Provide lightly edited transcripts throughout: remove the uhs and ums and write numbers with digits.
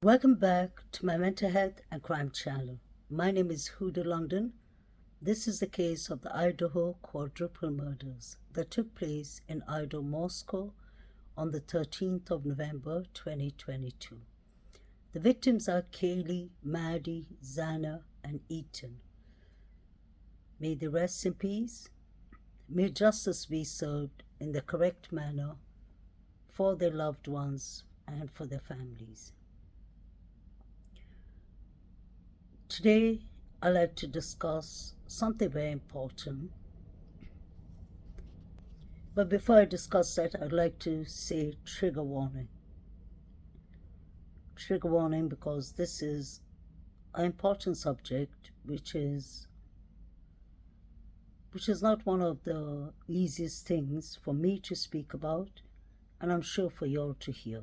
Welcome back to my mental health and crime channel. My name is Huda London. This is the case of the Idaho quadruple murders that took place in Idaho, Moscow on the 13th of November 2022. The victims are Kaylee, Maddie, Xana, and Ethan. May they rest in peace. May justice be served in the correct manner for their loved ones and for their families. Today, I'd like to discuss something very important. But before I discuss that, I'd like to say trigger warning. Trigger warning because this is an important subject, which is not one of the easiest things for me to speak about, and I'm sure for you all to hear.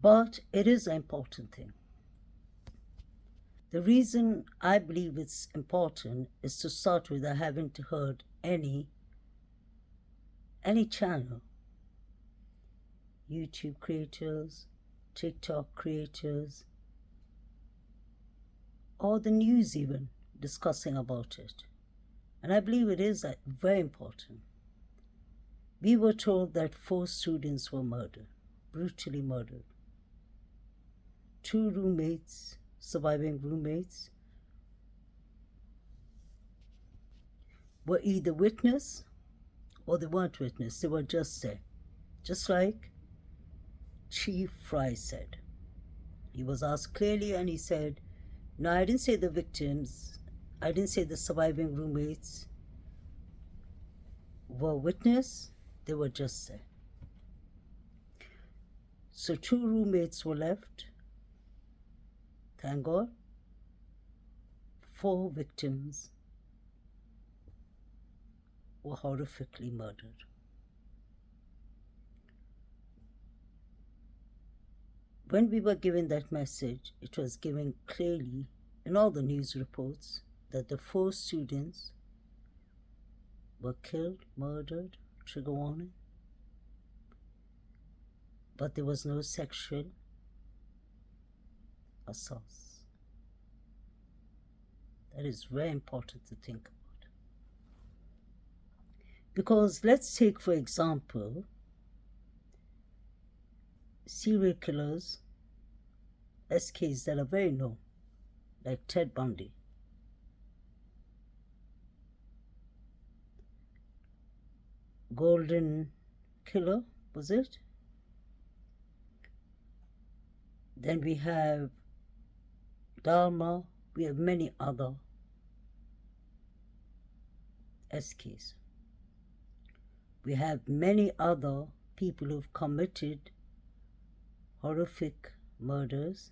But it is an important thing. The reason I believe it's important is to start with, I haven't heard any channel, YouTube creators, TikTok creators, or the news even discussing about it. And I believe it is very important. We were told that 4 students were murdered, brutally murdered. 2 roommates, surviving roommates, were either witness or they weren't witness. They were just there. Just like Chief Fry said. He was asked clearly and he said, no, I didn't say the victims, I didn't say the surviving roommates were witness, they were just there. So 2 roommates were left, thank God. 4 victims were horrifically murdered. When we were given that message, it was given clearly in all the news reports that the 4 students were killed, murdered, trigger warning, but there was no sexual assault. That is very important to think about. Because let's take, for example, serial killers, SKs that are very known, like Ted Bundy. Golden Killer, was it? Then we have Dharma, we have many other SKs. We have many other people who've committed horrific murders,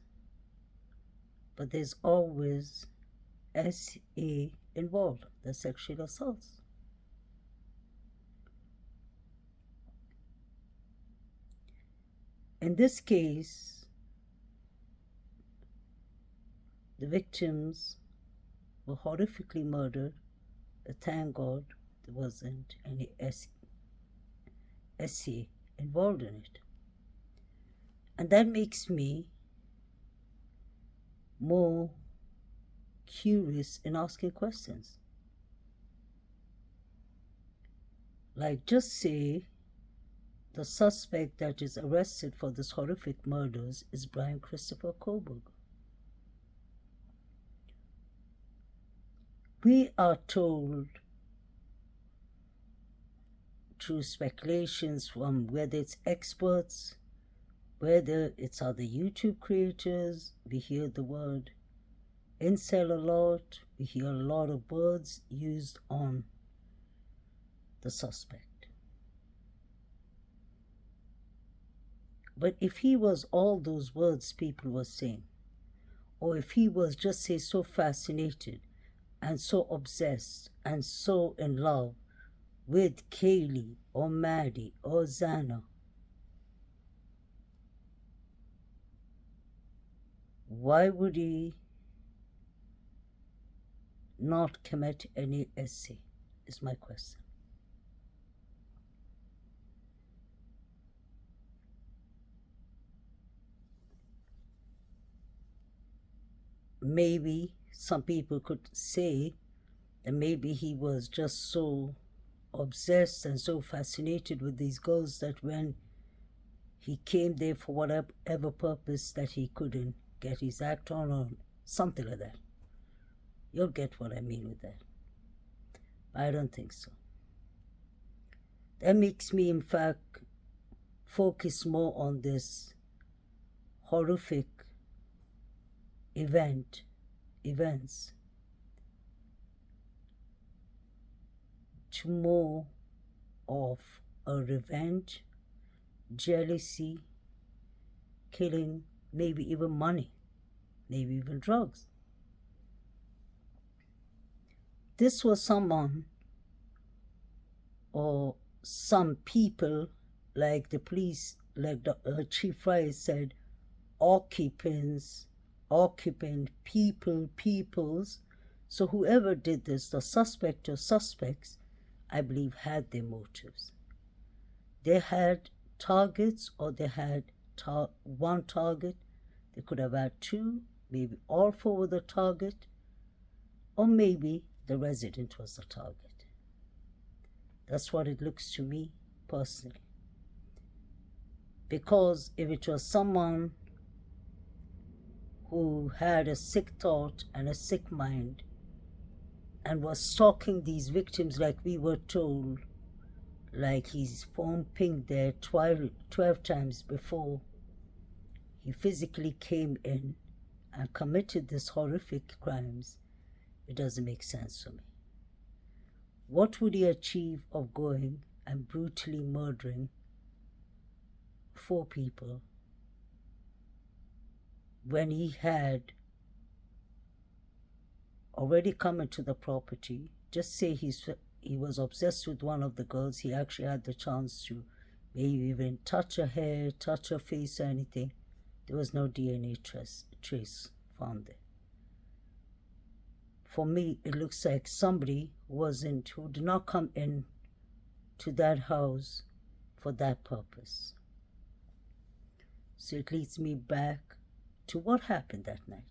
but there's always SA involved, the sexual assaults. In this case, the victims were horrifically murdered, but thank God there wasn't any SA involved in it. And that makes me more curious in asking questions. Like, just say the suspect that is arrested for this horrific murders is Brian Christopher Kohlberg. We are told through speculations from whether it's experts, whether it's other YouTube creators, we hear the word incel a lot, we hear a lot of words used on the suspect. But if he was all those words people were saying, or if he was just, say, so fascinated and so obsessed and so in love with Kaylee or Maddie or Xana, why would he not commit any SA, is my question. maybe some people could say that maybe he was just so obsessed and so fascinated with these girls that when he came there for whatever purpose that he couldn't get his act on or something like that. You'll get what I mean with that. I don't think so. That makes me, in fact, focus more on this horrific events to more of a revenge, jealousy, killing, maybe even money, maybe even drugs. This was someone or some people, like the police, like the Chief Fry said, occupant, peoples. So whoever did this, the suspect or suspects, I believe had their motives. They had targets, or they had one target. They could have had two, maybe all four were the target, or maybe the resident was the target. That's what it looks to me personally. Because if it was someone who had a sick thought and a sick mind and was stalking these victims like we were told, like he's phone pinged there 12 times before he physically came in and committed these horrific crimes, it doesn't make sense for me. What would he achieve of going and brutally murdering 4 people when he had already come into the property? Just say he was obsessed with one of the girls. He actually had the chance to maybe even touch her hair, touch her face or anything. There was no DNA trace found there. For me, it looks like somebody who did not come in to that house for that purpose. So it leads me back to what happened that night.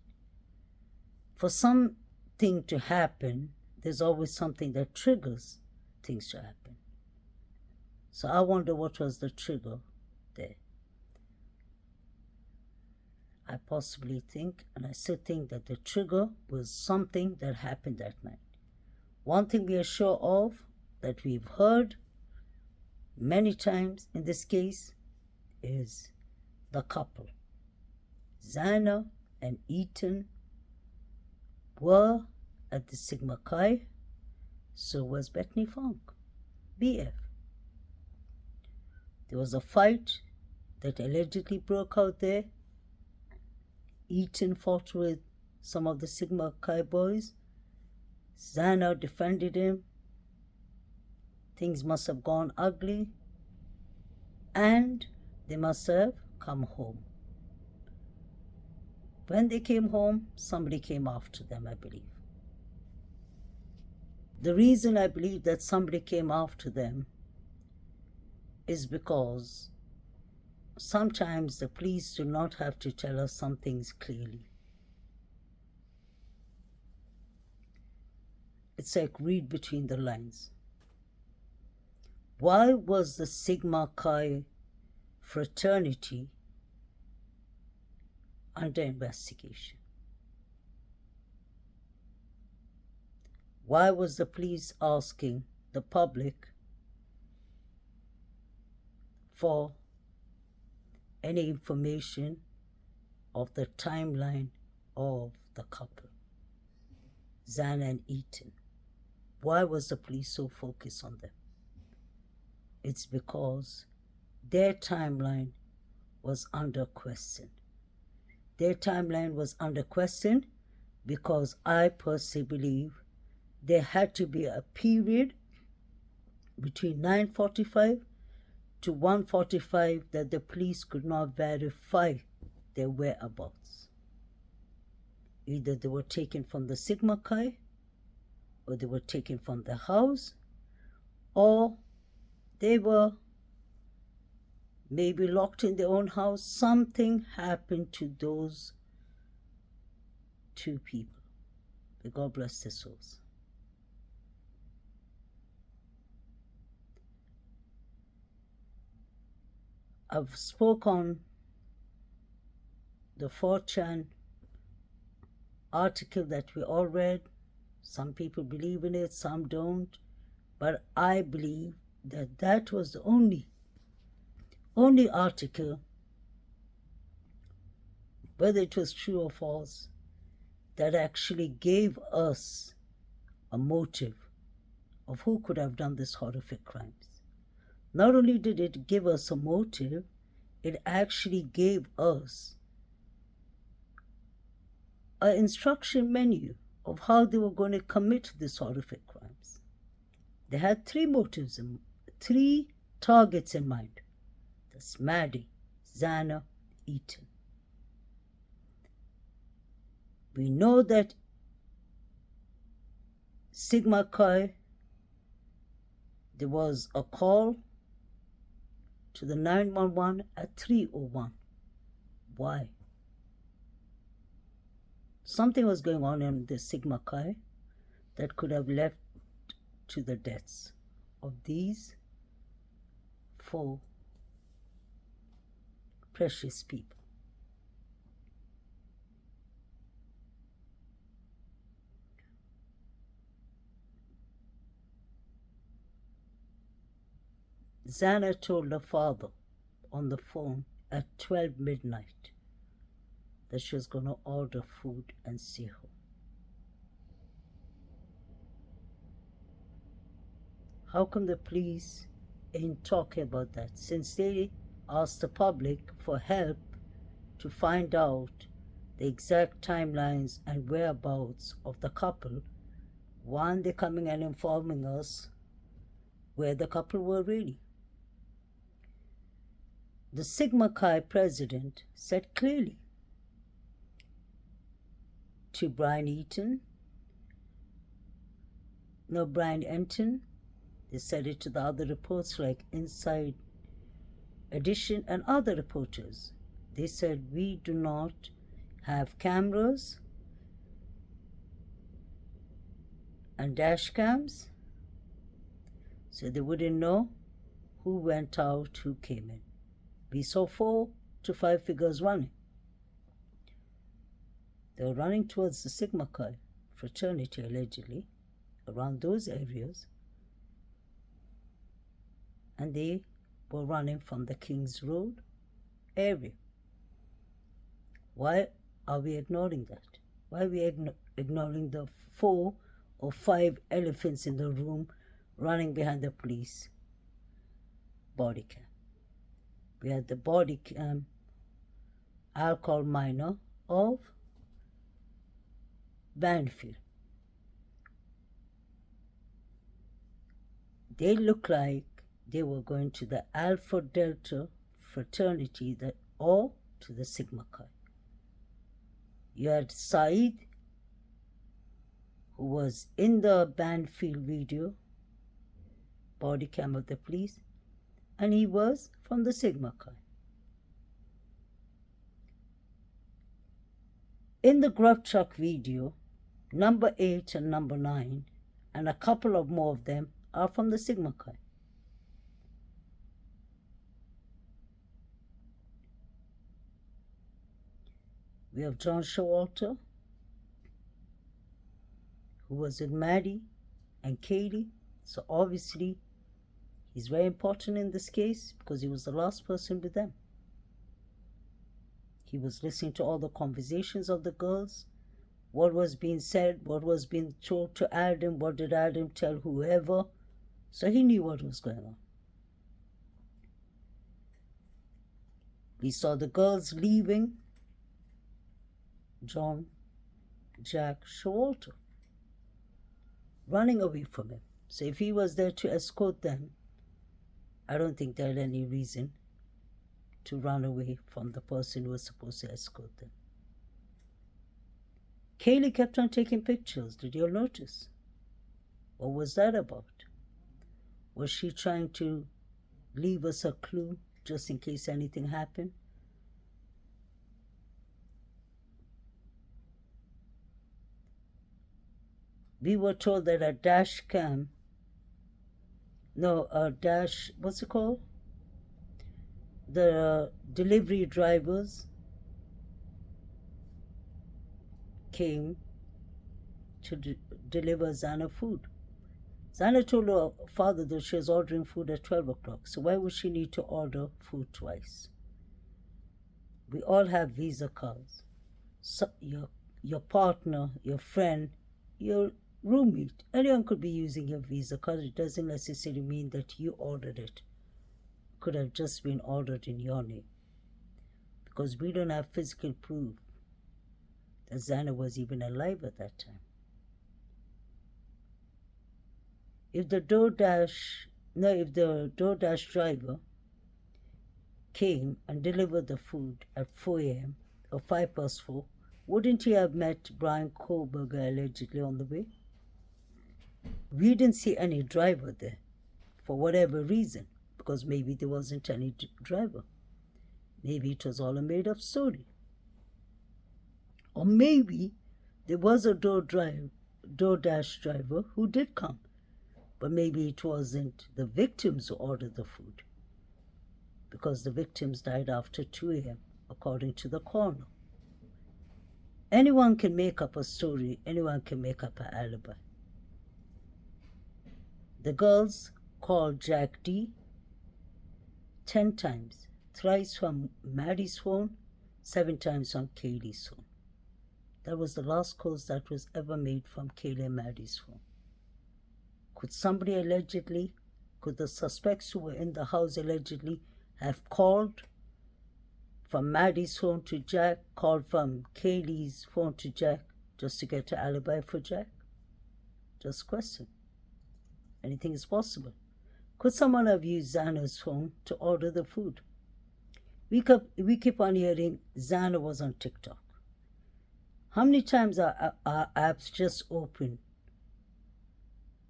For something to happen, there's always something that triggers things to happen. So I wonder what was the trigger there. I possibly think, and I still think, that the trigger was something that happened that night. One thing we are sure of, that we've heard many times in this case, is the couple. Xana and Ethan were at the Sigma Chi, so was Bethany Funk, BF. There was a fight that allegedly broke out there. Ethan fought with some of the Sigma Chi boys. Xana defended him. Things must have gone ugly, and they must have come home. When they came home, somebody came after them, I believe. The reason I believe that somebody came after them is because sometimes the police do not have to tell us some things clearly. It's like read between the lines. Why was the Sigma Chi fraternity under investigation? Why was the police asking the public for any information of the timeline of the couple, Xana and Ethan? Why was the police so focused on them? It's because their timeline was under question. Their timeline was under question because I personally believe there had to be a period between 9:45 to 1:45 that the police could not verify their whereabouts. Either they were taken from the Sigma Chi, or they were taken from the house, or they were maybe locked in their own house. Something happened to those two people. May God bless their souls. I've spoke on the 4chan article that we all read. Some people believe in it, some don't. But I believe that that was the only article, whether it was true or false, that actually gave us a motive of who could have done these horrific crimes. Not only did it give us a motive, it actually gave us an instruction menu of how they were going to commit these horrific crimes. They had three motives, three targets in mind. That's Maddie, Xana, Ethan. We know that Sigma Chi, there was a call to the 911 at 3:01. Why? Something was going on in the Sigma Chi that could have led to the deaths of these four precious people. Xana told her father on the phone at 12 midnight that she was going to order food and see her. How come the police ain't talking about that? Since they asked the public for help to find out the exact timelines and whereabouts of the couple, why aren't they coming and informing us where the couple were really? The Sigma Chi president said clearly to Brian Enton, they said it to the other reports like Inside Edition and other reporters. They said, we do not have cameras and dash cams, so they wouldn't know who went out, who came in. We saw 4 to 5 figures running. They were running towards the Sigma Chi fraternity, allegedly, around those areas, and they were running from the King's Road area. Why are we ignoring that? Why are we ignoring the 4 or 5 elephants in the room running behind the police body cam? We had the body cam alcohol minor of Banfield. They look like they were going to the Alpha Delta fraternity or to the Sigma Chi. You had Saeed, who was in the Banfield video, body cam of the police, and he was from the Sigma Chi. In the grub truck video, number 8 and number 9, and a couple of more of them are from the Sigma Chi. We have John Showalter, who was with Maddie and Katie. So obviously, he's very important in this case because he was the last person with them. He was listening to all the conversations of the girls, what was being said, what was being told to Adam, what did Adam tell whoever. So he knew what was going on. We saw the girls leaving John Jack Showalter, running away from him. So if he was there to escort them, I don't think they had any reason to run away from the person who was supposed to escort them. Kaylee kept on taking pictures. Did you notice? What was that about? Was she trying to leave us a clue just in case anything happened? We were told that a dash cam, no, a dash, what's it called? The delivery drivers came to deliver Zana food. Zana told her father that she was ordering food at 12 o'clock, so why would she need to order food twice? We all have Visa cards. So your partner, your friend, your roommate, anyone could be using your Visa card. It doesn't necessarily mean that you ordered it. It could have just been ordered in your name. Because we don't have physical proof that Zana was even alive at that time. If the DoorDash driver came and delivered the food at 4 a.m. or 5 past 4, wouldn't he have met Brian Kohlberger allegedly on the way? We didn't see any driver there for whatever reason, because maybe there wasn't any driver. Maybe it was all a made-up story. Or maybe there was a DoorDash driver who did come, but maybe it wasn't the victims who ordered the food, because the victims died after 2 a.m., according to the coroner. Anyone can make up a story. Anyone can make up an alibi. The girls called Jack D 10 times, thrice from Maddie's phone, 7 times from Kaylee's phone. That was the last calls that was ever made from Kaylee and Maddie's phone. Could the suspects who were in the house allegedly have called from Maddie's phone to Jack, called from Kaylee's phone to Jack, just to get an alibi for Jack? Just question. Anything is possible. Could someone have used Xana's phone to order the food? We keep on hearing Xana was on TikTok. How many times are our apps just open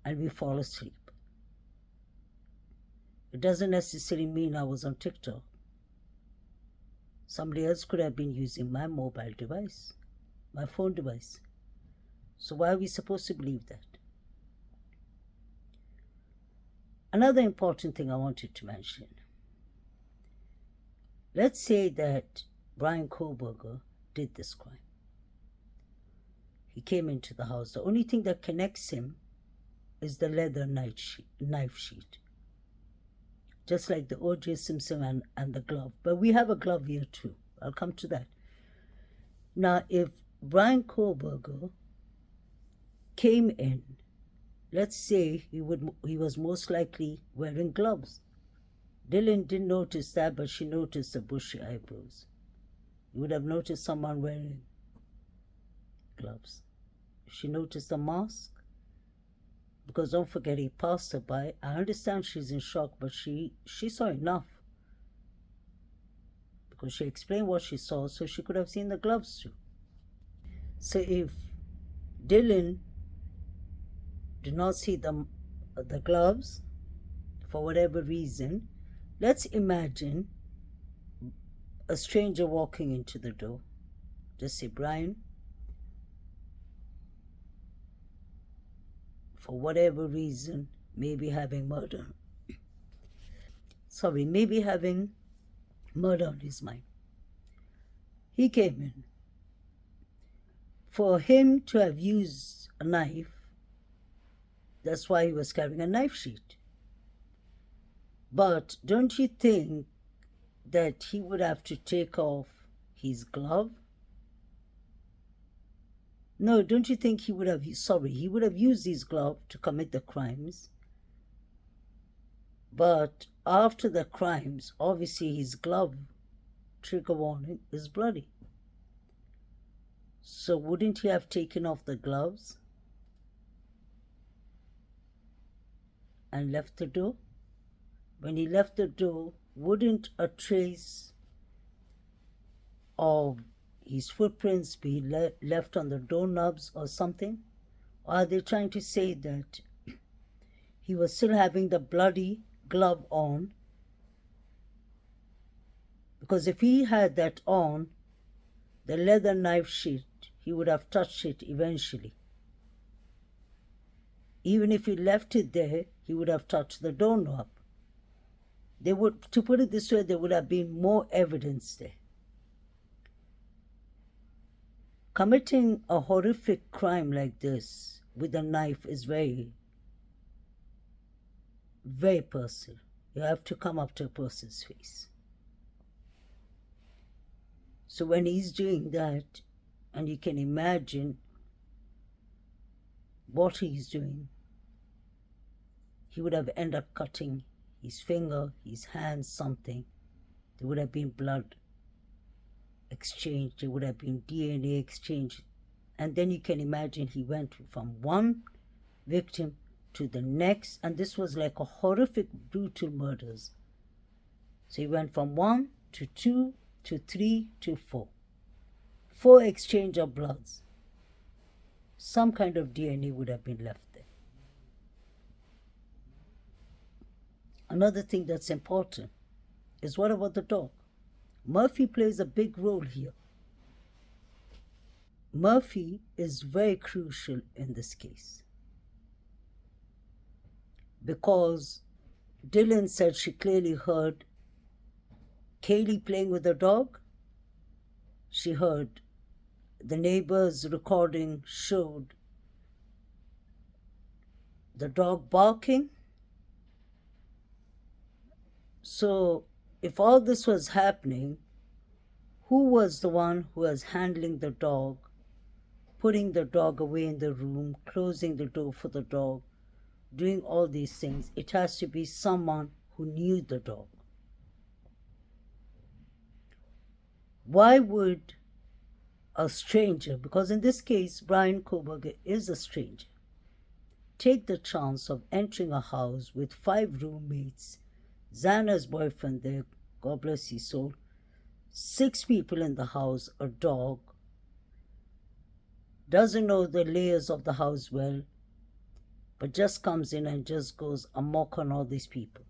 and we fall asleep? It doesn't necessarily mean I was on TikTok. Somebody else could have been using my mobile device, my phone device. So why are we supposed to believe that? Another important thing I wanted to mention. Let's say that Brian Kohlberger did this crime. He came into the house. The only thing that connects him is the leather knife sheet. Just like the O.J. Simpson and the glove. But we have a glove here too. I'll come to that. Now, if Brian Kohlberger came in, let's say he was most likely wearing gloves. Dylan didn't notice that, but she noticed the bushy eyebrows. You would have noticed someone wearing gloves. She noticed the mask, because don't forget he passed her by. I understand she's in shock, but she saw enough, because she explained what she saw, so she could have seen the gloves too. So if Dylan did not see the gloves for whatever reason, let's imagine a stranger walking into the door. Just say, Brian, for whatever reason, maybe having murder on his mind. He came in. For him to have used a knife, that's why he was carrying a knife sheet. But don't you think that he would have to take off his glove? No, don't you think he would have used his glove to commit the crimes? But after the crimes, obviously his glove, trigger warning, is bloody. So wouldn't he have taken off the gloves and left the door? When he left the door, wouldn't a trace of his footprints be left on the doorknobs or something? Or are they trying to say that he was still having the bloody glove on? Because if he had that on, the leather knife sheet, he would have touched it eventually. Even if he left it there, he would have touched the doorknob. To put it this way, there would have been more evidence there. Committing a horrific crime like this with a knife is very, very personal. You have to come up to a person's face. So when he's doing that, and you can imagine what he's doing, he would have ended up cutting his finger, his hand, something. There would have been blood exchange, there would have been DNA exchange. And then you can imagine he went from one victim to the next, and this was like a horrific, brutal murders. So he went from 1 to 2 to 3 to 4. 4 exchange of bloods. Some kind of DNA would have been left there. Another thing that's important is, what about the dog? Murphy plays a big role here. Murphy is very crucial in this case because Dylan said she clearly heard Kaylee playing with the dog. She heard the neighbor's recording showed the dog barking. So if all this was happening, who was the one who was handling the dog, putting the dog away in the room, closing the door for the dog, doing all these things? It has to be someone who knew the dog. Why would a stranger, because in this case Brian Koberger is a stranger, take the chance of entering a house with 5 roommates, Xana's boyfriend there, God bless his soul, 6 people in the house, a dog, doesn't know the layers of the house well, but just comes in and just goes amok on all these people?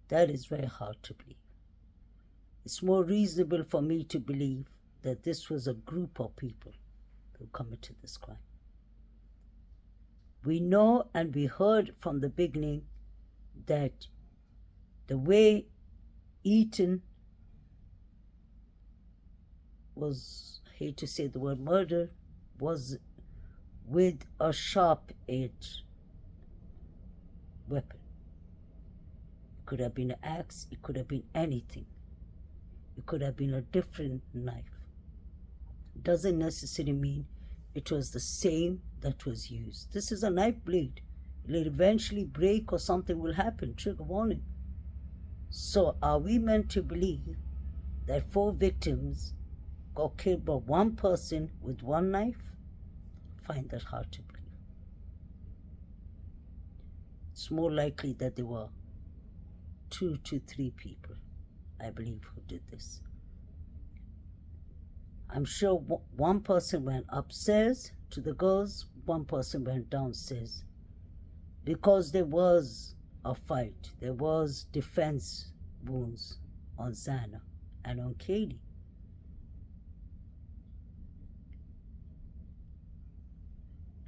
That is very hard to believe. It's more reasonable for me to believe that this was a group of people who committed this crime. We know and we heard from the beginning that the way Eaton was, I hate to say the word murder, was with a sharp-edged weapon. It could have been an axe, it could have been anything. It could have been a different knife. It doesn't necessarily mean it was the same that was used. This is a knife blade. It'll eventually break or something will happen. Trigger warning. So are we meant to believe that 4 victims got killed by one person with one knife? I find that hard to believe. It's more likely that there were 2 to 3 people, I believe, who did this. I'm sure one person went upstairs to the girls, one person went downstairs, because there was a fight. There was defense wounds on Xana and on Katie.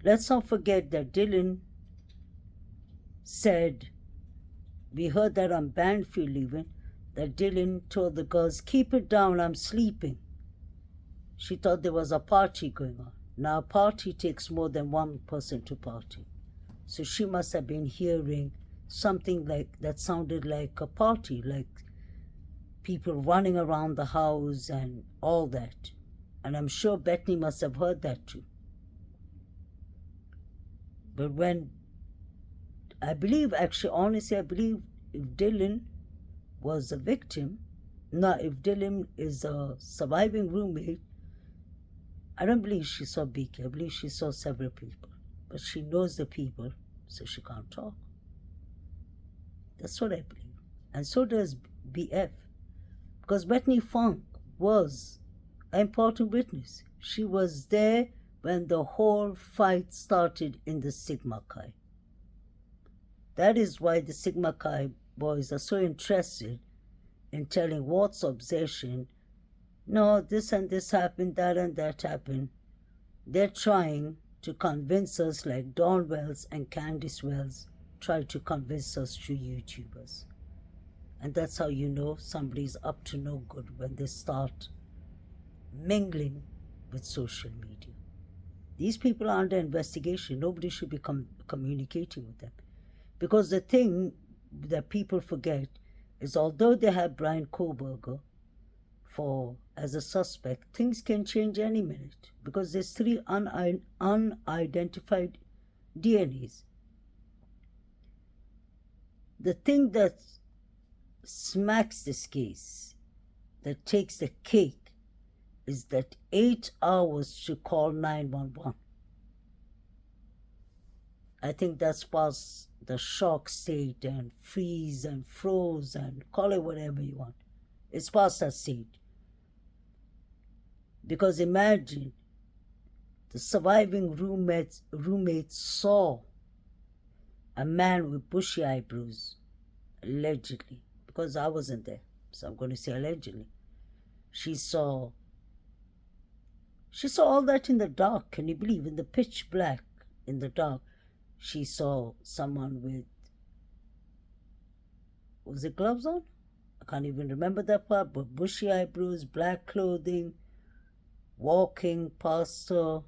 Let's not forget that Dylan said, we heard that on Banfield even, that Dylan told the girls, keep it down, I'm sleeping. She thought there was a party going on. Now a party takes more than one person to party. So she must have been hearing something like that sounded like a party, like people running around the house and all that. And I'm sure Bethany must have heard that too. But when, I believe, actually, honestly, I believe if Dylan was a victim, if Dylan is a surviving roommate, I don't believe she saw Beaky. I believe she saw several people. But she knows the people, so she can't talk. That's what I believe. And so does BF. Because Bethany Funk was an important witness. She was there when the whole fight started in the Sigma Chi. That is why the Sigma Chi boys are so interested in telling Walt's obsession No, this and this happened, that and that happened. They're trying to convince us, like Dawn Wells and Candice Wells try to convince us through YouTubers. And that's how you know somebody's up to no good, when they start mingling with social media. These people are under investigation. Nobody should be communicating with them. Because the thing that people forget is, although they have Brian Koberger as a suspect, things can change any minute, because there's 3 unidentified DNAs. The thing that smacks this case, that takes the cake, is that 8 hours to call 911. I think that's past the shock state and freeze and froze and call it whatever you want. It's past that state. Because imagine the surviving roommate saw a man with bushy eyebrows, allegedly, because I wasn't there, so I'm going to say allegedly. She saw all that in the dark. Can you believe? In the pitch black, in the dark, she saw someone with, was it gloves on? I can't even remember that part, but bushy eyebrows, black clothing, walking past her.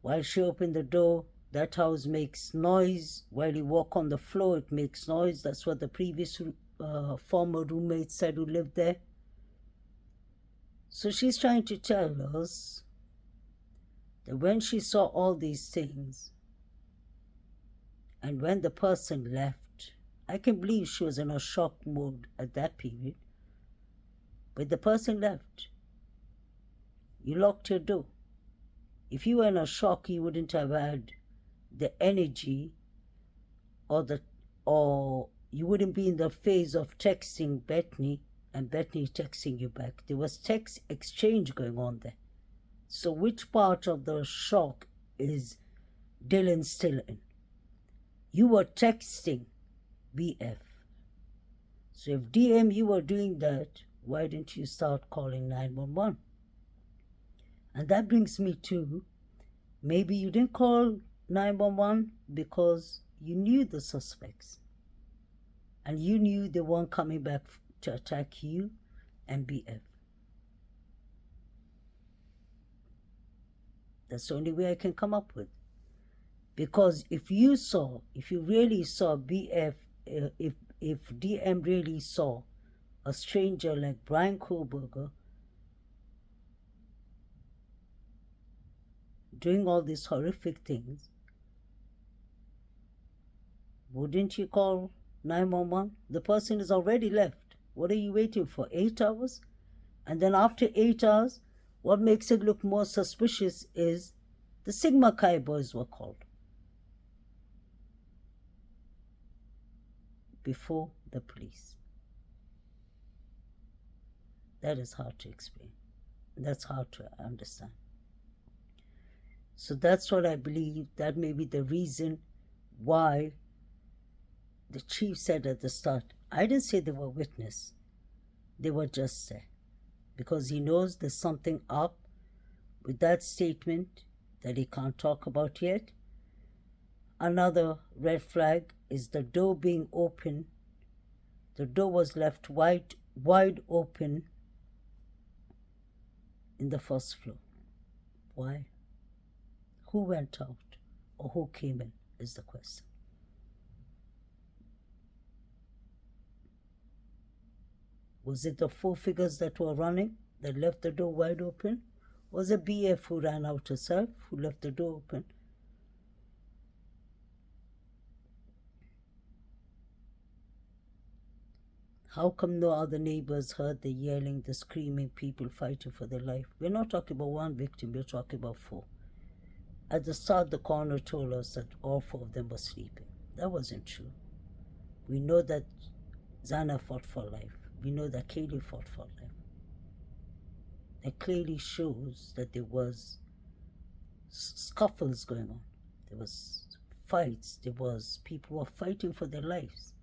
While she opened the door, that house makes noise. While you walk on the floor, it makes noise. That's what the previous former roommate said, who lived there. So she's trying to tell us that when she saw all these things, and when the person left, I can believe she was in a shock mode at that period, but the person left. You locked your door. If you were in a shock, you wouldn't have had the energy, or you wouldn't be in the phase of texting Bethany and Bethany texting you back. There was text exchange going on there. So which part of the shock is Dylan still in? You were texting BF. So if DM, you were doing that, why didn't you start calling 911? And that brings me to, maybe you didn't call 911 because you knew the suspects. And you knew they weren't coming back to attack you and BF. That's the only way I can come up with. Because if you really saw BF, if DM really saw a stranger like Brian Koberger doing all these horrific things, wouldn't you call 911? The person is already left. What are you waiting for? 8 hours? And then after 8 hours, what makes it look more suspicious is the Sigma Chi boys were called before the police. That is hard to explain. That's hard to understand. So that's what I believe. That may be the reason why the chief said at the start, I didn't say they were witness. They were just there. Because he knows there's something up with that statement that he can't talk about yet. Another red flag is the door being open. The door was left wide open in the first floor. Why? Who went out or who came in is the question. Was it the 4 figures that were running that left the door wide open? Was it BF who ran out herself, who left the door open? How come no other neighbors heard the yelling, the screaming, people fighting for their life? We're not talking about one victim, we're talking about 4. At the start, the coroner told us that all 4 of them were sleeping. That wasn't true. We know that Zana fought for life. We know that Kaylee fought for life. That clearly shows that there was scuffles going on. There was fights. There was people who were fighting for their lives.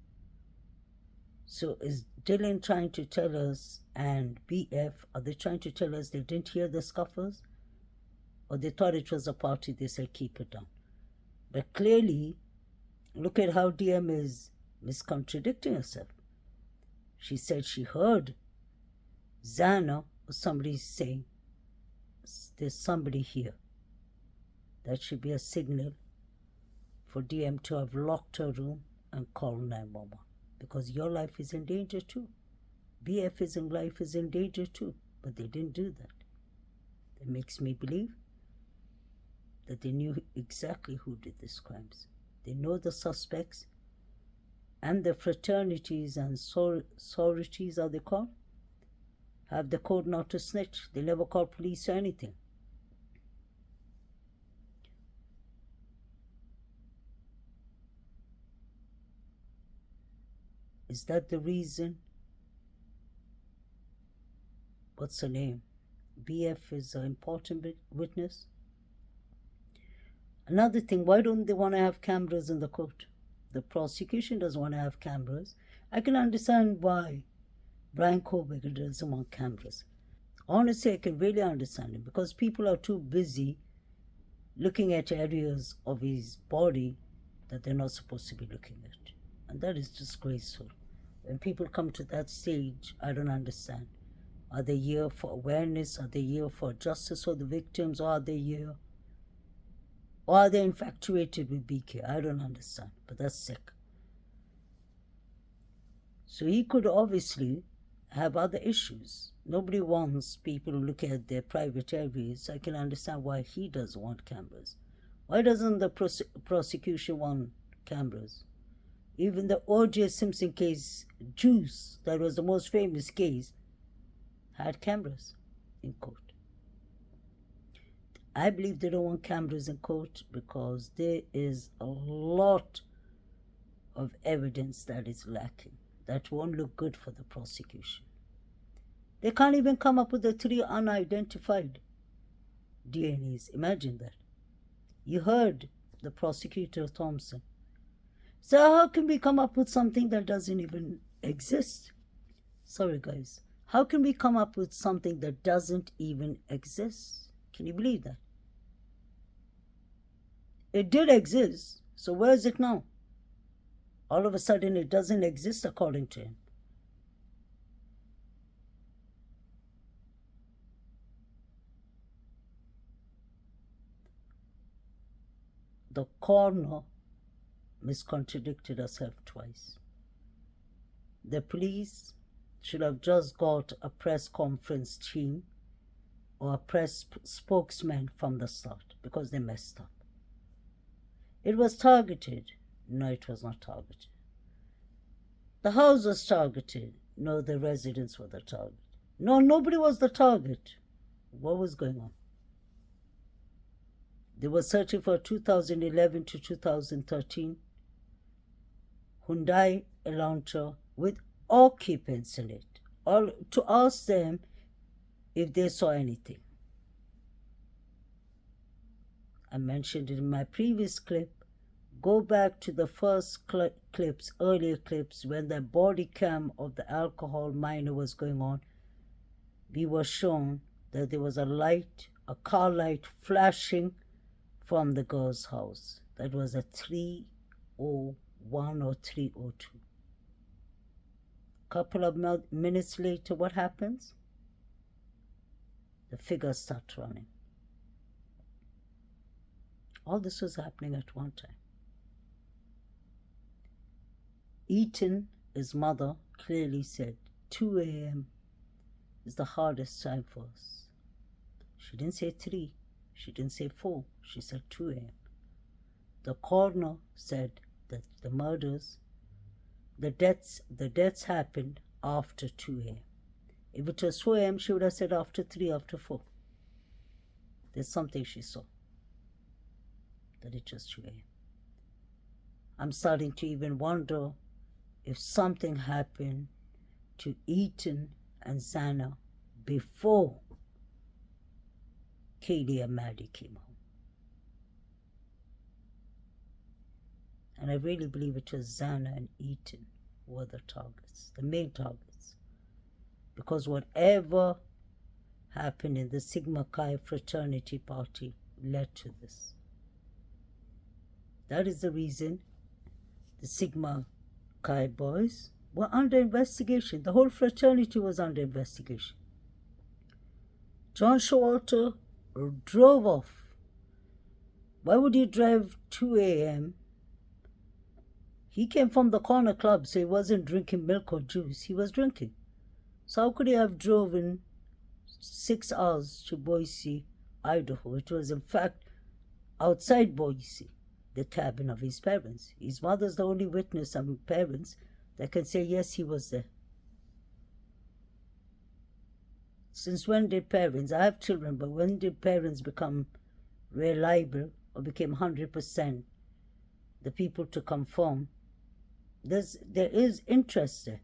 So is Dylan trying to tell us, and BF, are they trying to tell us they didn't hear the scuffles? Or they thought it was a party, they said keep it down? But clearly, look at how DM is miscontradicting herself. She said she heard Xana or somebody saying, there's somebody here. That should be a signal for DM to have locked her room and called 911. Because your life is in danger too. BF's life is in danger too. But they didn't do that. That makes me believe that they knew exactly who did these crimes. They know the suspects and the fraternities and sororities, are they called, have the code not to snitch. They never call police or anything. Is that the reason? What's her name? BF is an important witness. Another thing, why don't they want to have cameras in the court? The prosecution doesn't want to have cameras. I can understand why Brian Koberger doesn't want cameras. Honestly, I can really understand it, because people are too busy looking at areas of his body that they're not supposed to be looking at. And that is disgraceful. When people come to that stage, I don't understand. Are they here for awareness? Are they here for justice for the victims? Or are they here? Or are they infatuated with BK? I don't understand, but that's sick. So he could obviously have other issues. Nobody wants people to look at their private areas. I can understand why he doesn't want cameras. Why doesn't the prosecution want cameras? Even the O.J. Simpson case, Juice, that was the most famous case, had cameras in court. I believe they don't want cameras in court because there is a lot of evidence that is lacking. That won't look good for the prosecution. They can't even come up with the 3 unidentified DNAs. Imagine that. You heard the prosecutor Thompson. So how can we come up with something that doesn't even exist? Sorry guys. How can we come up with something that doesn't even exist? Can you believe that? It did exist, so where is it now? All of a sudden it doesn't exist according to him. The coroner miscontradicted herself twice. The police should have just got a press conference team or a press spokesman from the start, because they messed up. It was targeted. No, it was not targeted. The house was targeted. No, the residents were the target. No, nobody was the target. What was going on? They were searching for 2011 to 2013 Hyundai Elantra with occupants in it, or to ask them if they saw anything. I mentioned it in my previous clip. Go back to the first clips, earlier clips, when the body cam of the alcohol minor was going on. We were shown that there was a light, a car light flashing from the girl's house. That was at 3:01 or 3:02. Couple of minutes later, what happens? The figures start running. All this was happening at one time. Eaton, his mother, clearly said 2 a.m. is the hardest time for us. She didn't say 3. She didn't say 4. She said 2 a.m. The coroner said that the murders, the deaths happened after 2 a.m. If it was 4 a.m., she would have said after 3, after 4. There's something she saw, that it was 2 a.m. I'm starting to even wonder if something happened to Eaton and Xana before Kaylee and Maddie came home. And I really believe it was Xana and Eaton were the targets, the main targets. Because whatever happened in the Sigma Chi fraternity party led to this. That is the reason the Sigma Chi boys were under investigation. The whole fraternity was under investigation. John Showalter drove off. Why would he drive 2 a.m.? He came from the corner club, so he wasn't drinking milk or juice. He was drinking. So how could he have driven 6 hours to Boise, Idaho? It was, in fact, outside Boise, the cabin of his parents. His mother's the only witness and parents that can say, yes, he was there. Since when did parents, I have children, but when did parents become reliable or became 100% the people to conform? There is interest there.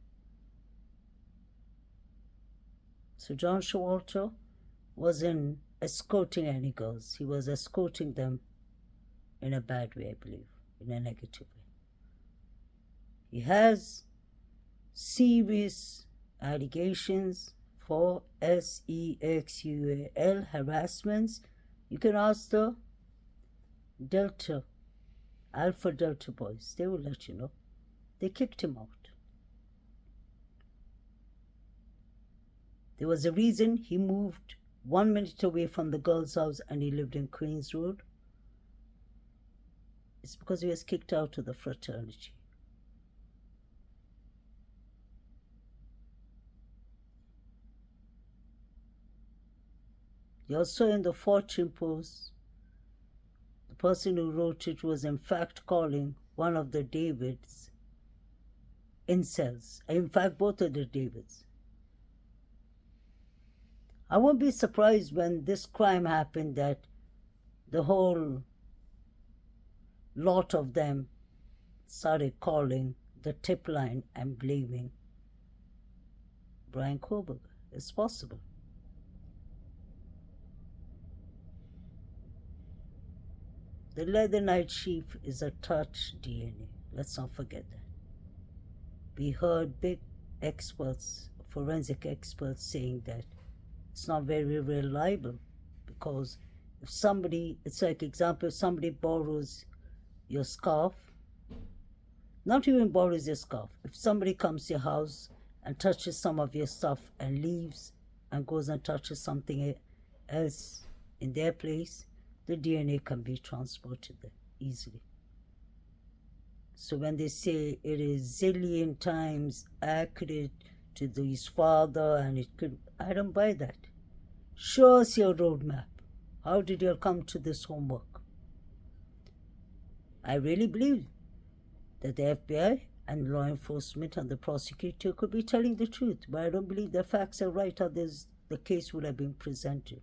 So John Showalter wasn't escorting any girls. He was escorting them in a bad way, I believe, in a negative way. He has serious allegations for sexual harassments. You can ask the Delta, Alpha Delta boys. They will let you know. They kicked him out. There was a reason he moved 1 minute away from the girls' house and he lived in Queens Road. It's because he was kicked out of the fraternity. You also in the Fortune Post, the person who wrote it was in fact calling one of the Davids incels. In fact, both of the Davids. I won't be surprised when this crime happened that the whole lot of them started calling the tip line and blaming Brian Koberger. It's possible. The leather night sheaf is a touch DNA. Let's not forget that. We heard big experts, forensic experts, saying that it's not very reliable because if somebody, it's like example, if somebody borrows your scarf, not even borrows your scarf, if somebody comes to your house and touches some of your stuff and leaves and goes and touches something else in their place, the DNA can be transported there easily. So when they say it is zillion times accurate to his father and it could, I don't buy that. Show us your roadmap. How did you come to this homework? I really believe that the FBI and law enforcement and the prosecutor could be telling the truth, but I don't believe the facts are right, others the case would have been presented.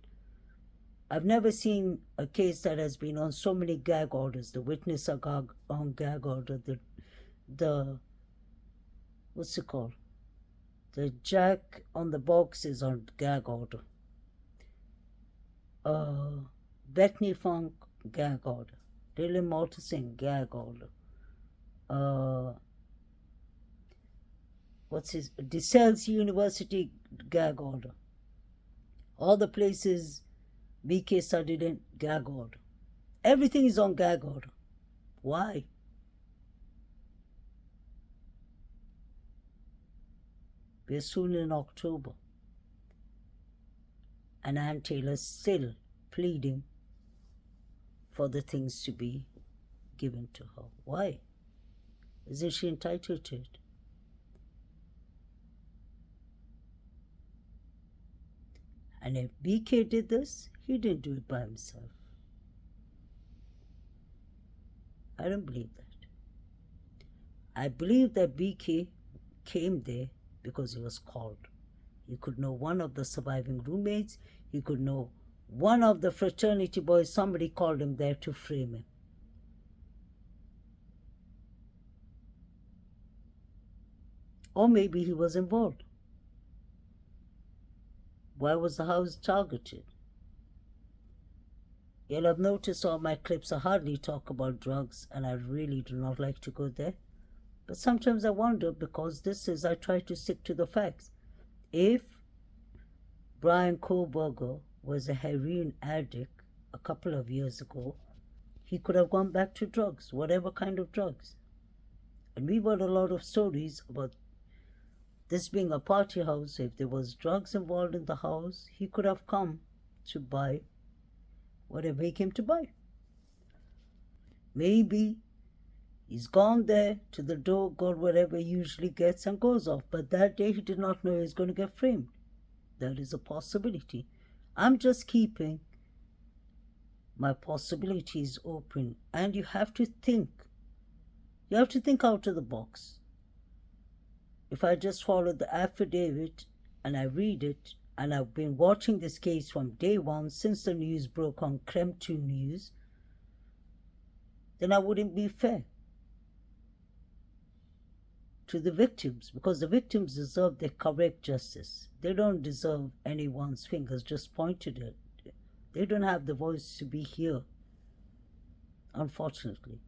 I've never seen a case that has been on so many gag orders. The witness are on gag order. The what's it called? The jack on the box is on gag order. Bethany Funk, gag order. Dylan Mortensen, gag order. DeSales University, gag order. All the places BK studied in, gag order. Everything is on gag order. Why? We're soon in October. And Ann Taylor's still pleading for the things to be given to her. Why? Isn't she entitled to it? And if BK did this, he didn't do it by himself. I don't believe that. I believe that BK came there because he was called. He could know one of the surviving roommates. He could know one of the fraternity boys. Somebody called him there to frame him. Or maybe he was involved. Why was the house targeted? You'll have noticed all my clips I hardly talk about drugs, and I really do not like to go there. But sometimes I wonder, because I try to stick to the facts. If Brian Kohlberger was a heroin addict a couple of years ago, he could have gone back to drugs, whatever kind of drugs. And we've heard a lot of stories about this being a party house. If there was drugs involved in the house, he could have come to buy whatever he came to buy. Maybe he's gone there to the door, got whatever he usually gets, and goes off. But that day he did not know he was going to get framed. That is a possibility. I'm just keeping my possibilities open. And you have to think. You have to think out of the box. If I just follow the affidavit and I read it, and I've been watching this case from day one since the news broke on Creme 2 News, then I wouldn't be fair to the victims, because the victims deserve the correct justice. They don't deserve anyone's fingers just pointed at. They don't have the voice to be here, unfortunately.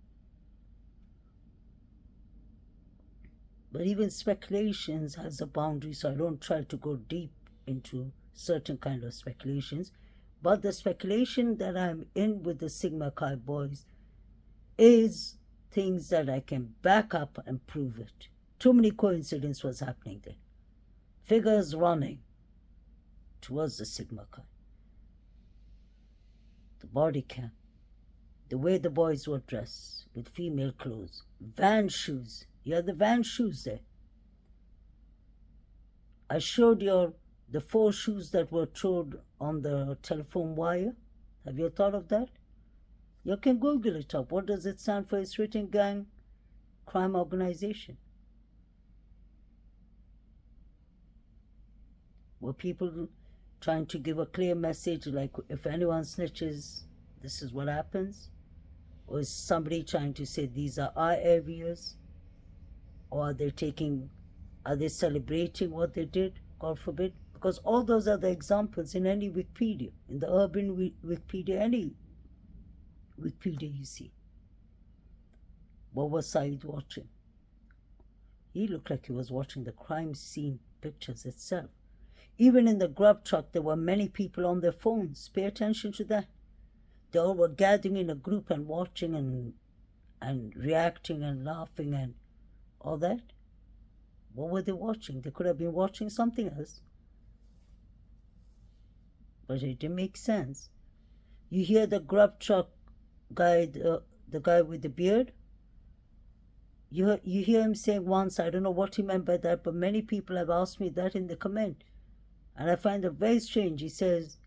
But even speculations has a boundary, so I don't try to go deep into certain kind of speculations. But the speculation that I'm in with the Sigma Chi boys is things that I can back up and prove it. Too many coincidences was happening there. Figures running towards the Sigma Chi. The body cam. The way the boys were dressed with female clothes. Van shoes. You had the van shoes there. I showed you the 4 shoes that were thrown on the telephone wire. Have you thought of that? You can Google it up. What does it stand for? It's written Gang Crime Organization. Were people trying to give a clear message, like if anyone snitches, this is what happens? Or is somebody trying to say these are our areas? Or are they celebrating what they did? God forbid. Because all those are the examples in any Wikipedia, in the urban Wikipedia, any Wikipedia you see. What was Saeed watching? He looked like he was watching the crime scene pictures itself. Even in the grub truck, there were many people on their phones. Pay attention to that. They all were gathering in a group and watching and reacting and laughing and all that. What were they watching? They could have been watching something else. But it didn't make sense. You hear the grub truck guy, the guy with the beard? You hear him saying once, I don't know what he meant by that, but many people have asked me that in the comment. And I find it very strange. He says,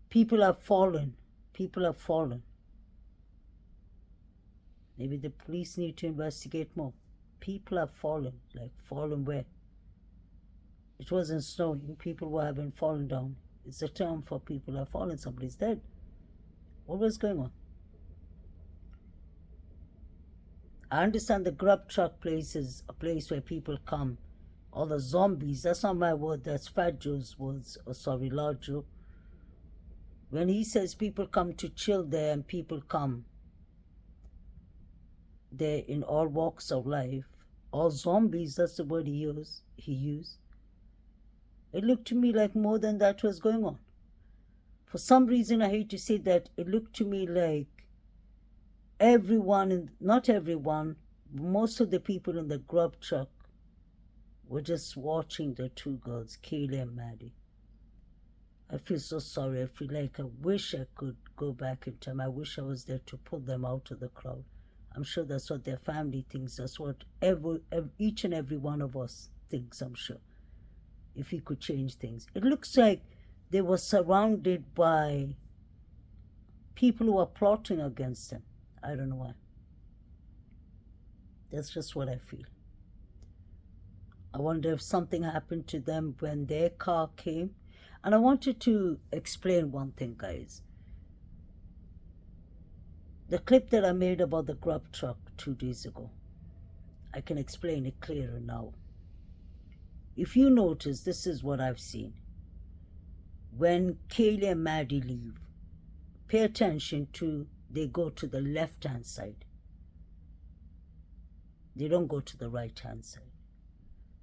people have fallen. People have fallen. Maybe the police need to investigate more. People have fallen. Like, fallen where? It wasn't snowing. People haven't fallen down. It's a term for people have fallen. Somebody's dead. What was going on? I understand the grub truck place is a place where people come. All the zombies, that's not my word, that's Fat Joe's words. Oh, sorry, Lord Joe. When he says people come to chill there and people come there in all walks of life, all zombies, that's the word he used. It looked to me like more than that was going on. For some reason, I hate to say that, it looked to me like everyone, not everyone, most of the people in the grub truck were just watching the 2 girls, Kaylee and Maddie. I feel so sorry. I feel like I wish I could go back in time. I wish I was there to pull them out of the crowd. I'm sure that's what their family thinks. That's what each and every one of us thinks, I'm sure. If he could change things. It looks like they were surrounded by people who are plotting against them. I don't know why. That's just what I feel. I wonder if something happened to them when their car came. And I wanted to explain one thing, guys. The clip that I made about the grub truck 2 days ago, I can explain it clearer now. If you notice, this is what I've seen. When Kaylee and Maddie leave, pay attention to, they go to the left-hand side. they don't go to the right-hand side.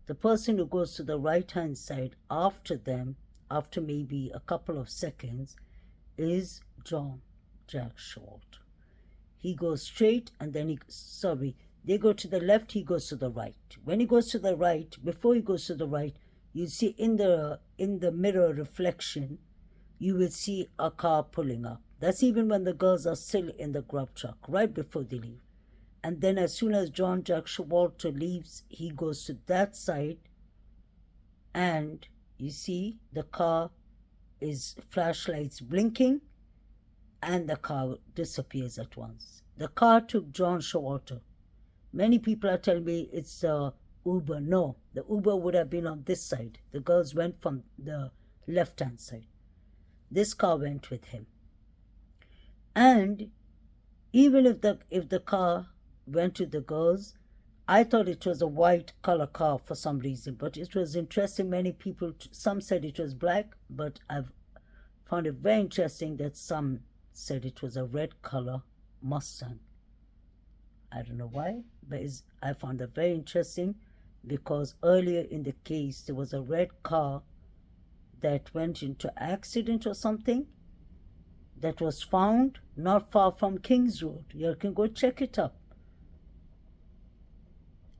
The person who goes to the right-hand side after them, after maybe a couple of seconds, is John Jack Short. He goes straight and then they go to the left, he goes to the right. When he goes to the right, before he goes to the right, you see in the mirror reflection, you will see a car pulling up. That's even when the girls are still in the grub truck, right before they leave. And then as soon as John Jack Showalter leaves, he goes to that side, and you see the car is flashlights blinking, and the car disappears at once. The car took John Showalter. Many people are telling me it's Uber. No, the Uber would have been on this side. The girls went from the left-hand side. This car went with him. And even if the car went to the girls, I thought it was a white color car for some reason, but it was interesting. Many people, some said it was black, but I've found it very interesting that some said it was a red color Mustang. I don't know why, but I found that very interesting, because earlier in the case there was a red car that went into accident or something that was found not far from Kings Road. You can go check it up.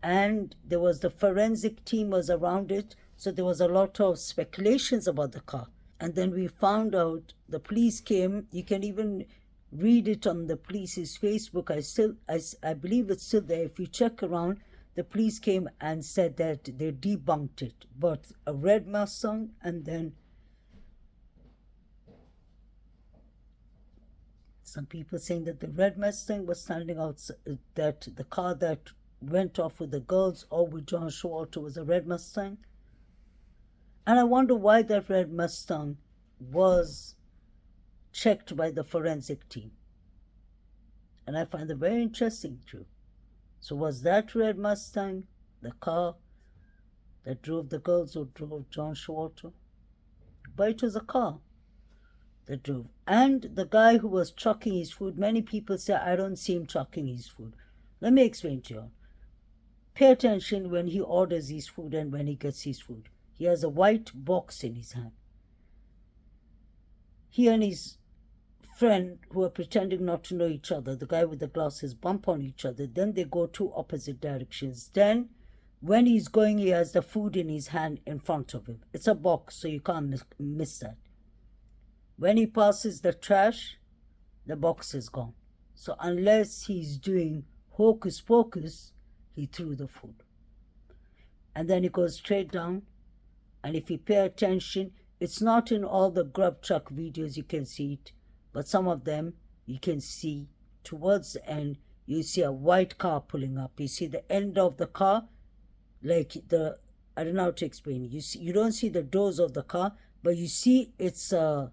And there was the forensic team was around it, so there was a lot of speculations about the car. And then we found out, the police came. You can even read it on the police's Facebook. I believe it's still there. If you check around, the police came and said that they debunked it. But a red Mustang, and then some people saying that the red Mustang was standing outside, that the car that went off with the girls or with John Showalter was a red Mustang. And I wonder why that red Mustang was checked by the forensic team. And I find it very interesting too. So was that red Mustang the car that drove the girls or drove John Showalter? But it was a car that drove. And the guy who was trucking his food, many people say, I don't see him trucking his food. Let me explain to you. Pay attention when he orders his food and when he gets his food. He has a white box in his hand. He and his friend, who are pretending not to know each other, the guy with the glasses, bump on each other. Then they go two opposite directions. Then when he's going, he has the food in his hand in front of him. It's a box, so you can't miss that. When he passes the trash, the box is gone. So unless he's doing hocus pocus, he threw the food. And then he goes straight down. And if you pay attention, it's not in all the grub truck videos you can see it, but some of them you can see towards the end, you see a white car pulling up. You see the end of the car, like I don't know how to explain it. You don't see the doors of the car, but you see it's a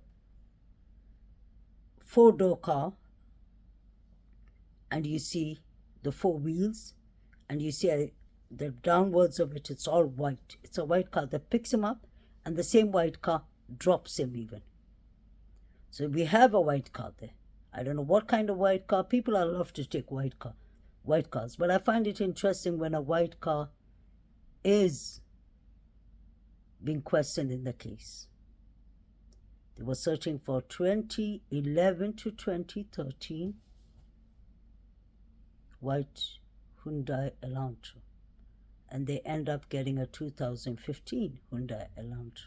4-door car, and you see the 4 wheels, and you see the downwards of it, it's all white. It's a white car that picks him up, and the same white car drops him even. So we have a white car there. I don't know what kind of white car. People are love to take white cars, but I find it interesting when a white car is being questioned in the case. They were searching for 2011 to 2013 white Hyundai Elantra, and they end up getting a 2015 Hyundai Elantra.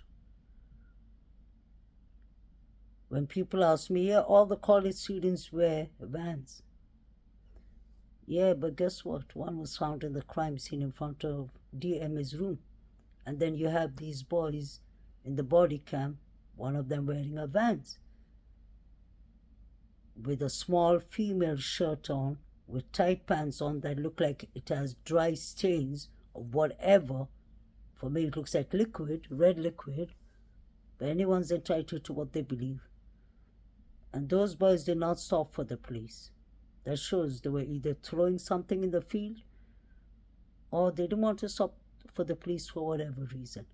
When people ask me, yeah, all the college students wear Vans. Yeah, but guess what? One was found in the crime scene in front of DM's room. And then you have these boys in the body cam, one of them wearing a Vans, with a small female shirt on, with tight pants on that look like it has dry stains of whatever. For me, it looks like liquid, red liquid. But anyone's entitled to what they believe. And those boys did not stop for the police. That shows they were either throwing something in the field, or they didn't want to stop for the police for whatever reason.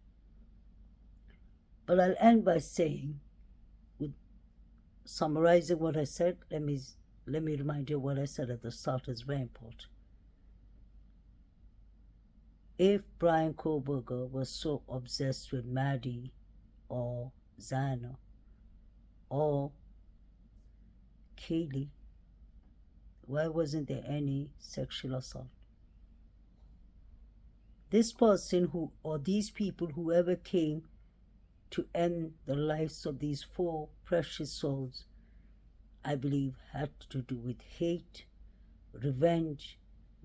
But I'll end by saying, with summarizing what I said, let me remind you what I said at the start is very important. If Brian Koberger was so obsessed with Maddie or Xana or Kaylee, why wasn't there any sexual assault? This person who, or these people, whoever came to end the lives of these four precious souls, I believe had to do with hate, revenge,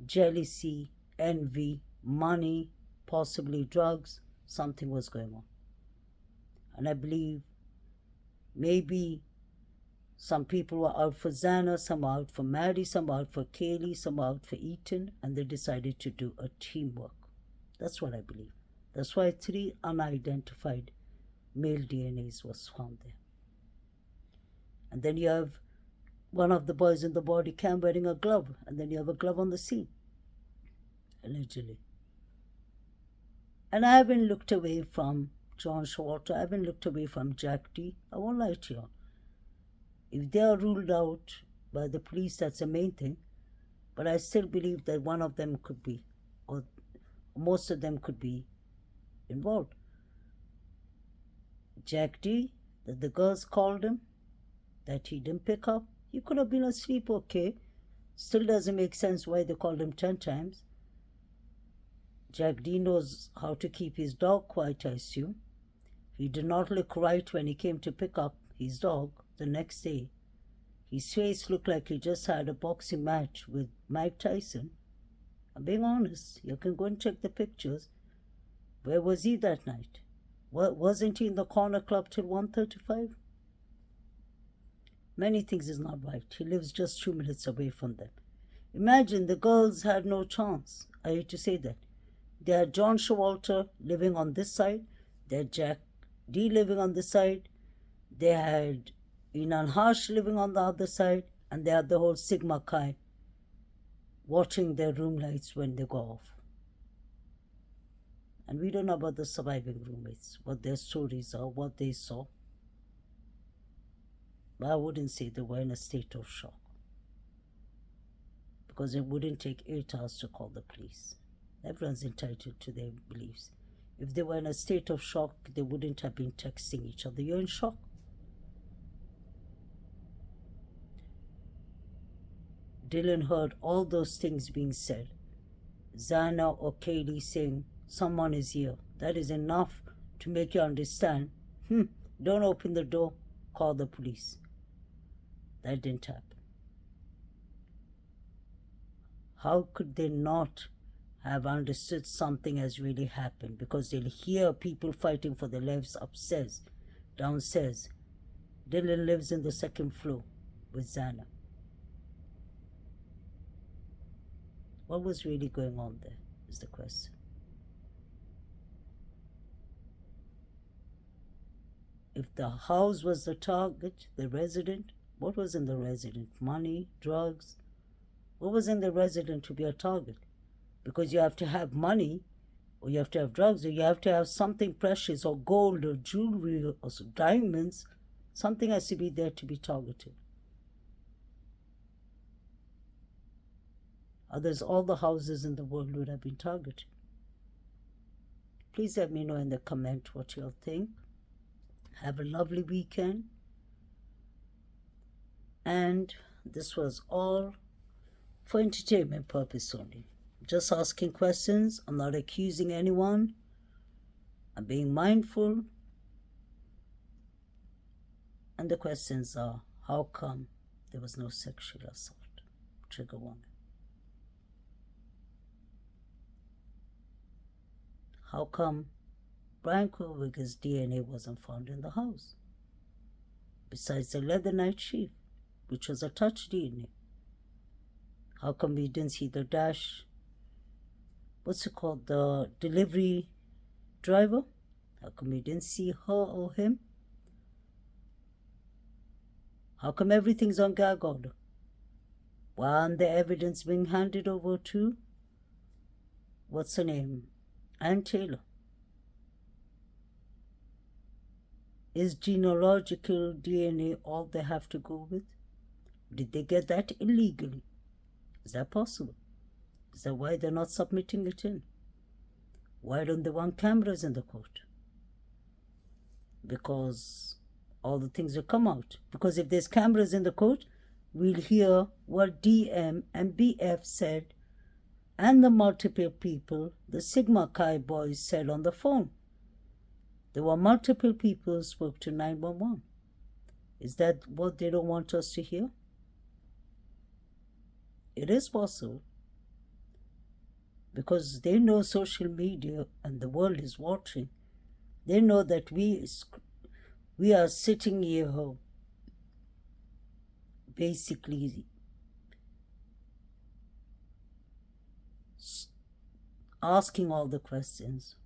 jealousy, envy, money, possibly drugs. Something was going on. And I believe maybe some people were out for Xana, some were out for Maddie, some were out for Kaylee, some were out for Ethan, and they decided to do a teamwork. That's what I believe. That's why 3 unidentified male DNAs was found there. And then you have one of the boys in the body cam wearing a glove, and then you have a glove on the scene, allegedly. And I haven't looked away from John Showalter, I haven't looked away from Jack D. I won't lie to you. If they are ruled out by the police, that's the main thing. But I still believe that one of them could be, or most of them could be involved. Jack D, that the girls called him, that he didn't pick up, he could have been asleep, okay. Still doesn't make sense why they called him 10 times. Jack D knows how to keep his dog quiet, I assume. He did not look right when he came to pick up his dog the next day. His face looked like he just had a boxing match with Mike Tyson. I'm being honest. You can go and check the pictures. Where was he that night? Wasn't he in the corner club till 1:35? Many things is not right. He lives just 2 minutes away from them. Imagine the girls had no chance. I hate to say that. They had John Showalter living on this side. They had Jack D living on this side. They had Inan Harsh living on the other side. And they had the whole Sigma Chi watching their room lights when they go off. And we don't know about the surviving roommates, what their stories are, what they saw. But I wouldn't say they were in a state of shock, because it wouldn't take 8 hours to call the police. Everyone's entitled to their beliefs. If they were in a state of shock, they wouldn't have been texting each other. You're in shock. Dylan heard all those things being said. Xana or Kaylee saying, someone is here. That is enough to make you understand. Don't open the door, call the police. That didn't happen. How could they not have understood something has really happened? Because they'll hear people fighting for their lives upstairs, downstairs. Dylan lives in the 2nd floor with Xana. What was really going on there is the question. If the house was the target, the resident, what was in the resident? Money, drugs? What was in the resident to be a target? Because you have to have money, or you have to have drugs, or you have to have something precious, or gold, or jewelry, or diamonds. Something has to be there to be targeted. Others, all the houses in the world would have been targeted. Please let me know in the comment what you'll think. Have a lovely weekend. And this was all for entertainment purpose only. Just asking questions. I'm not accusing anyone. I'm being mindful. And the questions are, how come there was no sexual assault? Trigger warning. How come Brian Koberger's DNA wasn't found in the house? Besides the leather nightshirt, which was a touch DNA. How come we didn't see the the delivery driver? How come we didn't see her or him? How come everything's on gag order? Why aren't the evidence being handed over to, what's her name, Ann Taylor? Is genealogical DNA all they have to go with? Did they get that illegally? Is that possible? Is that why they're not submitting it in? Why don't they want cameras in the court? Because all the things will come out. Because if there's cameras in the court, we'll hear what DM and BF said and the multiple people, the Sigma Chi boys, said on the phone. There were multiple people who spoke to 911. Is that what they don't want us to hear? It is possible. Because they know social media and the world is watching. They know that we are sitting here basically asking all the questions,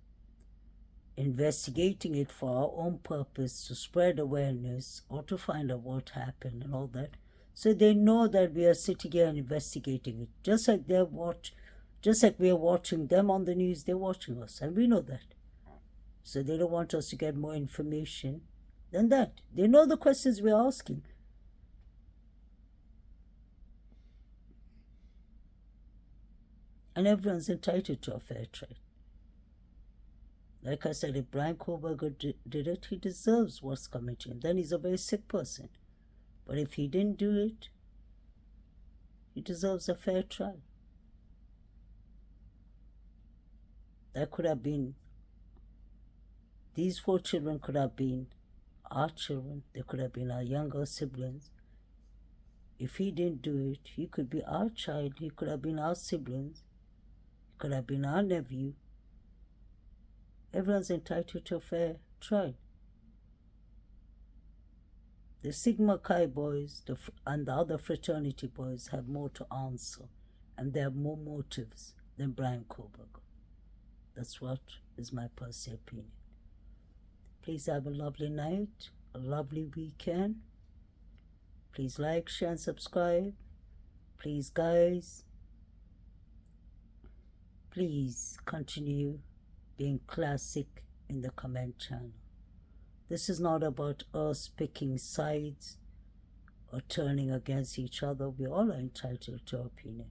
investigating it for our own purpose, to spread awareness or to find out what happened and all that. So they know that we are sitting here and investigating it. Just like we are watching them on the news, they're watching us, and we know that. So they don't want us to get more information than that. They know the questions we're asking. And everyone's entitled to a fair trial. Like I said, if Brian Koberger did it, he deserves what's coming to him. Then he's a very sick person. But if he didn't do it, he deserves a fair trial. That could have been, these 4 children could have been our children. They could have been our younger siblings. If he didn't do it, he could be our child. He could have been our siblings. He could have been our nephew. Everyone's entitled to a fair trial. The Sigma Chi boys and the other fraternity boys have more to answer, and they have more motives than Brian Koberger. That's what is my personal opinion. Please have a lovely night, a lovely weekend. Please like, share, and subscribe. Please, guys, please continue being classic in the comment channel. This is not about us picking sides or turning against each other. We all are entitled to our opinion.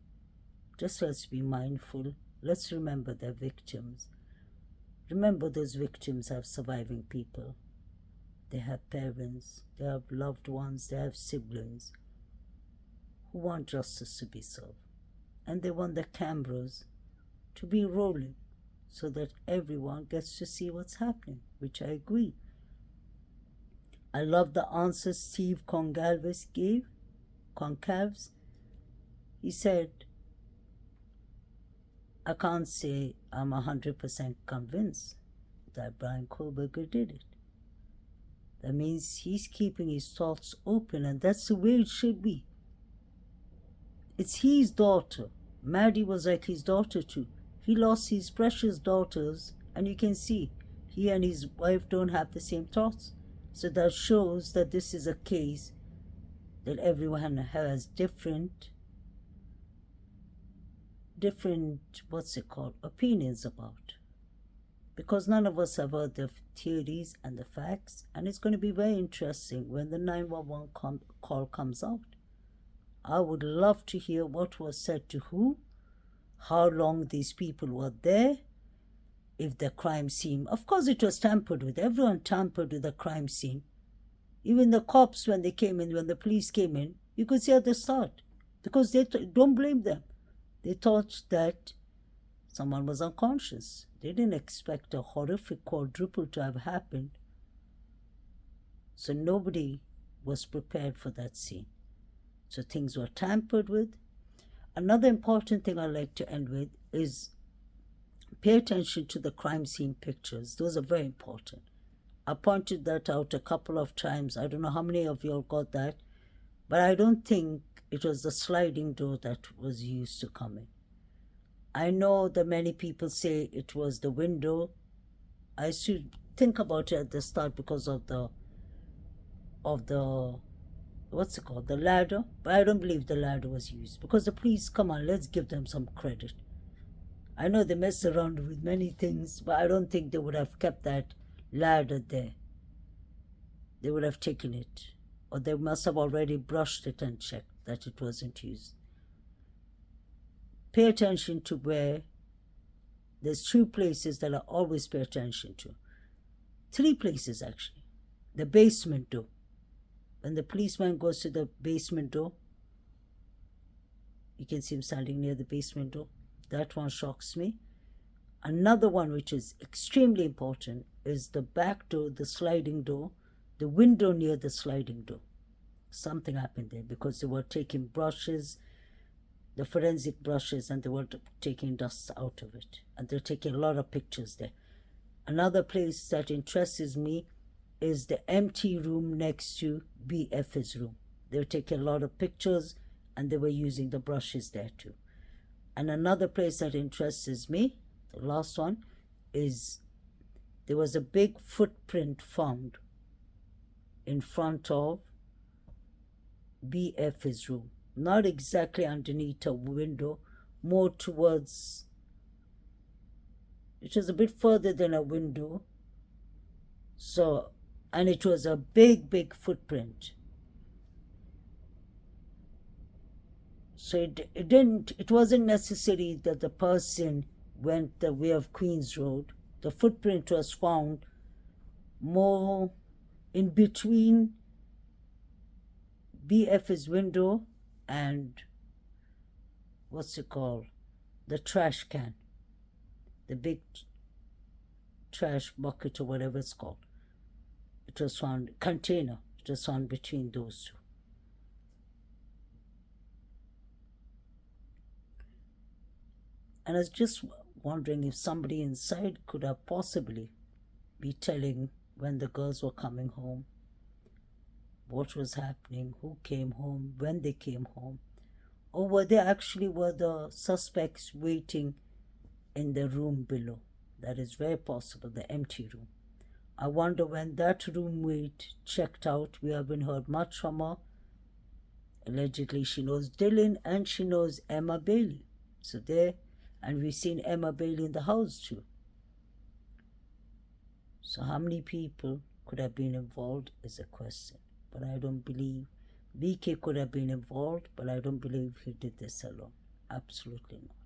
Just let's be mindful. Let's remember their victims. Remember, those victims have surviving people. They have parents, they have loved ones, they have siblings who want justice to be served. And they want the cameras to be rolling so that everyone gets to see what's happening, which I agree. I love the answer Steve Concalves gave. He said, I can't say I'm 100% convinced that Brian Koberger did it. That means he's keeping his thoughts open, and that's the way it should be. It's his daughter. Maddie was like his daughter too. He lost his precious daughters, and you can see he and his wife don't have the same thoughts. So that shows that this is a case that everyone has different opinions about. Because none of us have heard the theories and the facts, and it's going to be very interesting when the 911 call comes out. I would love to hear what was said to who, how long these people were there, if the crime scene, of course it was tampered with. Everyone tampered with the crime scene. Even the cops, when they came in, when the police came in, you could see at the start, because they don't blame them. They thought that someone was unconscious. They didn't expect a horrific quadruple to have happened. So nobody was prepared for that scene. So things were tampered with. Another important thing I'd like to end with is pay attention to the crime scene pictures. Those are very important. I pointed that out a couple of times. I don't know how many of you all got that, but I don't think it was the sliding door that was used to come in. I know that many people say it was the window. I should think about it at the start because of the what's it called, the ladder, but I don't believe the ladder was used, because the police, come on, let's give them some credit. I know they mess around with many things, but I don't think they would have kept that ladder there. They would have taken it, or they must have already brushed it and checked that it wasn't used. Pay attention to where There's two places that I always pay attention to. Three places, actually. The basement door. When the policeman goes to the basement door, you can see him standing near the basement door. That one shocks me. Another one which is extremely important is the back door, the sliding door, the window near the sliding door. Something happened there because they were taking brushes, the forensic brushes, and they were taking dust out of it. And they're taking a lot of pictures there. Another place that interests me is the empty room next to BF's room. They were taking a lot of pictures and they were using the brushes there too. And another place that interests me, the last one, is there was a big footprint found in front of BF's room. Not exactly underneath a window, more towards, it was a bit further than a window. So, and it was a big, big footprint. So it wasn't necessary that the person went the way of Queens Road. The footprint was found more in between BF's window and what's it called? The trash can. The big trash bucket or whatever it's called. It was found, container. It was found between those two. And I was just wondering if somebody inside could have possibly be telling when the girls were coming home, what was happening, who came home, when they came home, or were the suspects waiting in the room below? That is very possible, the empty room. I wonder when that roommate checked out, we haven't heard much from her. Allegedly, she knows Dylan and she knows Emma Bailey. So there, and we've seen Emma Bailey in the house too. So how many people could have been involved is a question. But I don't believe BK could have been involved, but I don't believe he did this alone. Absolutely not.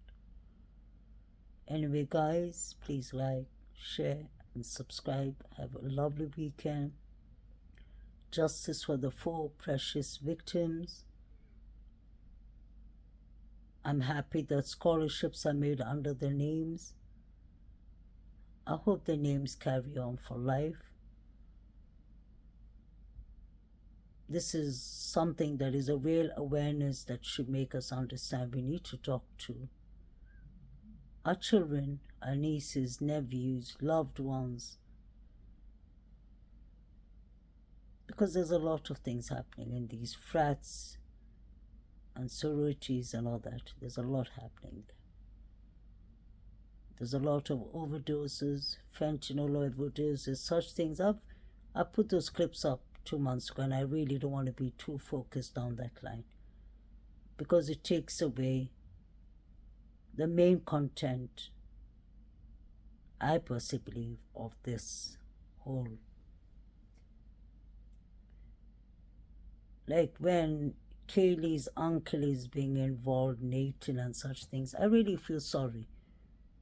Anyway, guys, please like, share, and subscribe. Have a lovely weekend. Justice for the 4 precious victims. I'm happy that scholarships are made under their names. I hope their names carry on for life. This is something that is a real awareness that should make us understand we need to talk to our children, our nieces, nephews, loved ones. Because there's a lot of things happening in these frats and sororities and all that. There's a lot happening there. There's a lot of overdoses, fentanyl overdoses, such things. I put those clips up 2 months ago, and I really don't want to be too focused down that line because it takes away the main content, I personally believe, of this whole. Like when Kaylee's uncle is being involved, Nathan, and such things, I really feel sorry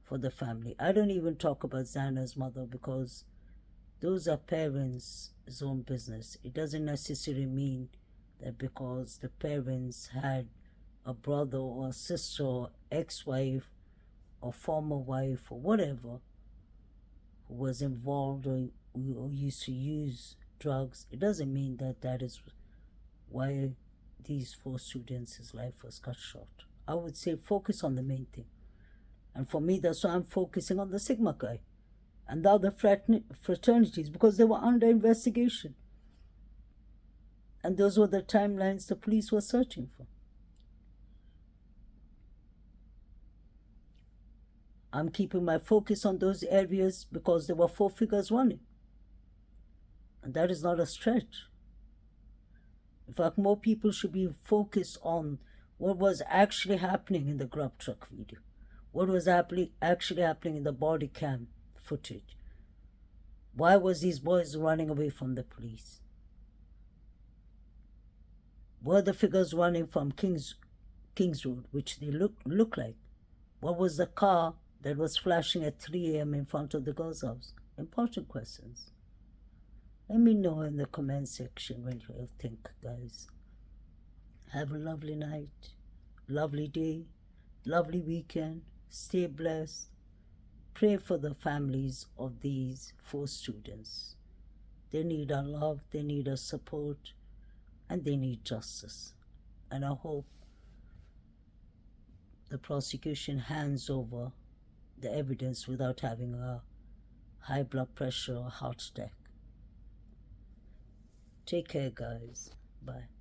for the family. I don't even talk about Xana's mother because those are parents' own business. It doesn't necessarily mean that because the parents had a brother or a sister or ex-wife or former wife or whatever who was involved or used to use drugs, it doesn't mean that that is why these 4 students' life was cut short. I would say focus on the main thing. And for me, that's why I'm focusing on the Sigma guy and the other fraternities, because they were under investigation. And those were the timelines the police were searching for. I'm keeping my focus on those areas because there were 4 figures running. And that is not a stretch. In fact, more people should be focused on what was actually happening in the grub truck video. What was actually happening in the body cam footage. Why was these boys running away from the police? Were the figures running from Kings Road, which they look like? What was the car that was flashing at 3 a.m. in front of the girl's house? Important questions. Let me know in the comment section what you think, guys. Have a lovely night, lovely day, lovely weekend. Stay blessed. Pray for the families of these 4 students. They need our love, they need our support, and they need justice. And I hope the prosecution hands over the evidence without having a high blood pressure or heart attack. Take care, guys. Bye.